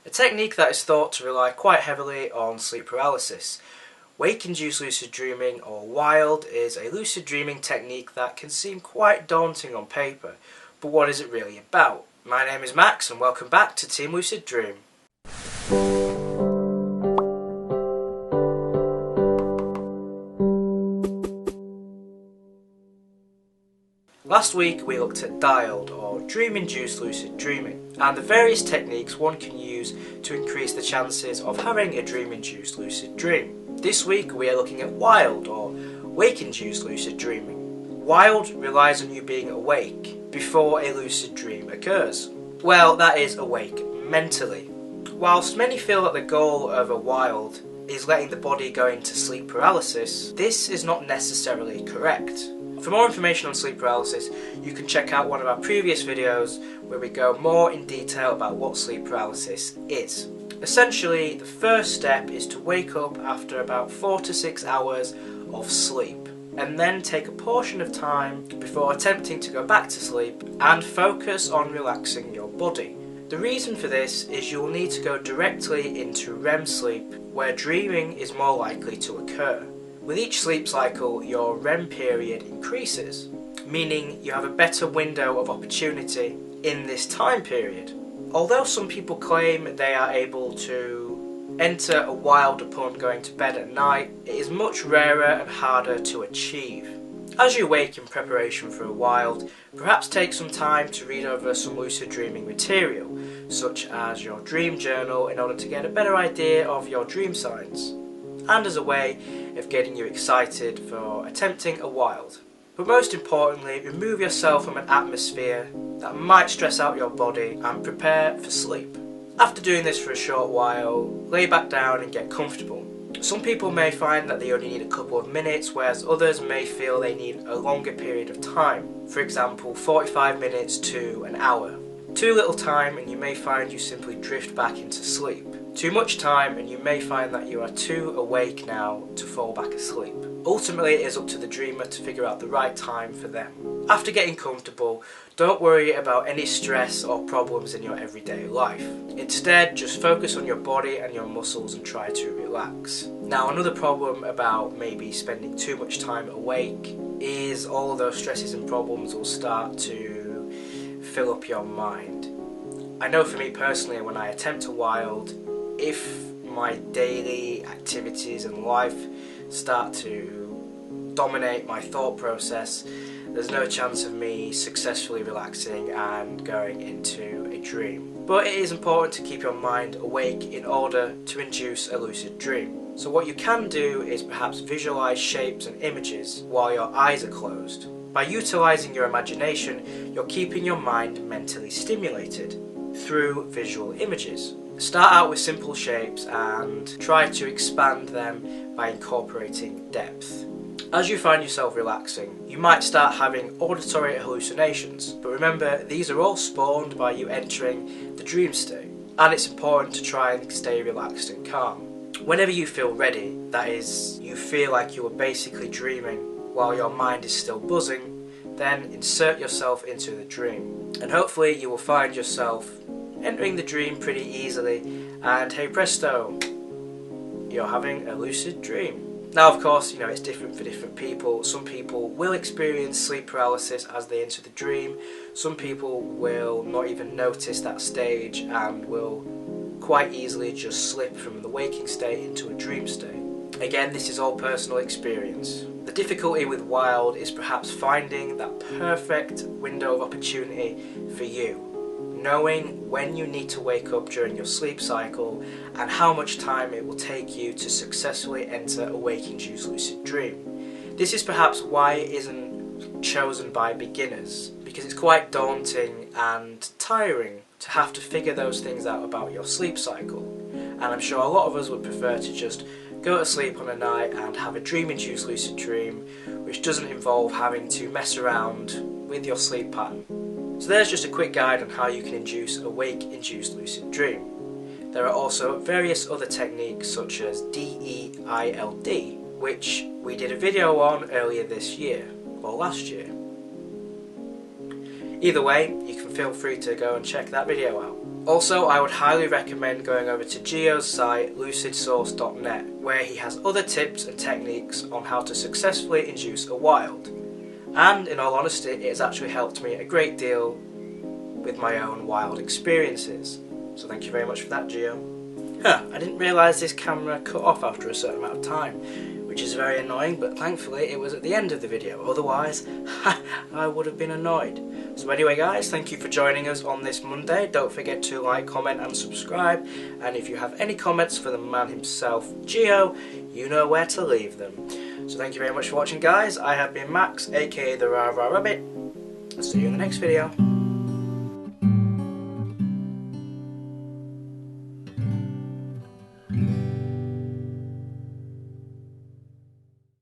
a technique that is thought to rely quite heavily on sleep paralysis. Wake-induced lucid dreaming, or WILD, is a lucid dreaming technique that can seem quite daunting on paper, but what is it really about? My name is Max and welcome back to Team Lucid Dream. Last week we looked at DILD, or Dream-Induced Lucid Dreaming, and the various techniques one can use to increase the chances of having a dream-induced lucid dream. This week we are looking at WILD, or Wake-Induced Lucid Dreaming. WILD relies on you being awake before a lucid dream occurs. Well, that is awake mentally. Whilst many feel that the goal of a WILD is letting the body go into sleep paralysis, this is not necessarily correct. For more information on sleep paralysis, you can check out one of our previous videos where we go more in detail about what sleep paralysis is. Essentially, the first step is to wake up after about 4 to 6 hours of sleep, and then take a portion of time before attempting to go back to sleep and focus on relaxing your body. The reason for this is you will need to go directly into REM sleep, where dreaming is more likely to occur. With each sleep cycle, your REM period increases, meaning you have a better window of opportunity in this time period. Although some people claim they are able to enter a WILD upon going to bed at night, it is much rarer and harder to achieve. As you wake in preparation for a WILD, perhaps take some time to read over some lucid dreaming material, such as your dream journal, in order to get a better idea of your dream signs, and as a way of getting you excited for attempting a WILD. But most importantly, remove yourself from an atmosphere that might stress out your body and prepare for sleep. After doing this for a short while, lay back down and get comfortable. Some people may find that they only need a couple of minutes, whereas others may feel they need a longer period of time. For example, 45 minutes to an hour. Too little time and you may find you simply drift back into sleep. Too much time and you may find that you are too awake now to fall back asleep. Ultimately, it is up to the dreamer to figure out the right time for them. After getting comfortable, don't worry about any stress or problems in your everyday life. Instead, just focus on your body and your muscles and try to relax. Now, another problem about maybe spending too much time awake is all of those stresses and problems will start to fill up your mind. I know for me personally, when I attempt a WILD, if my daily activities and life start to dominate my thought process, there's no chance of me successfully relaxing and going into a dream. But it is important to keep your mind awake in order to induce a lucid dream. So what you can do is perhaps visualize shapes and images while your eyes are closed. By utilizing your imagination, you're keeping your mind mentally stimulated through visual images. Start out with simple shapes and try to expand them by incorporating depth. As you find yourself relaxing, you might start having auditory hallucinations, but remember, these are all spawned by you entering the dream state, and it's important to try and stay relaxed and calm. Whenever you feel ready, that is, you feel like you are basically dreaming while your mind is still buzzing, then insert yourself into the dream, and hopefully you will find yourself entering the dream pretty easily, and hey presto, you're having a lucid dream. Now of course, it's different for different people. Some people will experience sleep paralysis as they enter the dream. Some people will not even notice that stage and will quite easily just slip from the waking state into a dream state. Again, this is all personal experience. The difficulty with WILD is perhaps finding that perfect window of opportunity for you. Knowing when you need to wake up during your sleep cycle and how much time it will take you to successfully enter a wake-induced lucid dream. This is perhaps why it isn't chosen by beginners, because it's quite daunting and tiring to have to figure those things out about your sleep cycle. And I'm sure a lot of us would prefer to just go to sleep on a night and have a dream-induced lucid dream, which doesn't involve having to mess around with your sleep pattern. So there's just a quick guide on how you can induce a wake-induced lucid dream. There are also various other techniques such as DILD, which we did a video on earlier this year, or last year. Either way, you can feel free to go and check that video out. Also, I would highly recommend going over to Gio's site, lucidsource.net, where he has other tips and techniques on how to successfully induce a wild. And in all honesty, it has actually helped me a great deal with my own wild experiences. So thank you very much for that, Gio. I didn't realise this camera cut off after a certain amount of time, which is very annoying, but thankfully it was at the end of the video, otherwise I would have been annoyed. So anyway guys, thank you for joining us on this Monday. Don't forget to like, comment and subscribe, and if you have any comments for the man himself, Gio, you know where to leave them. So thank you very much for watching guys. I have been Max, aka the Rah Rah Rabbit. See you in the next video.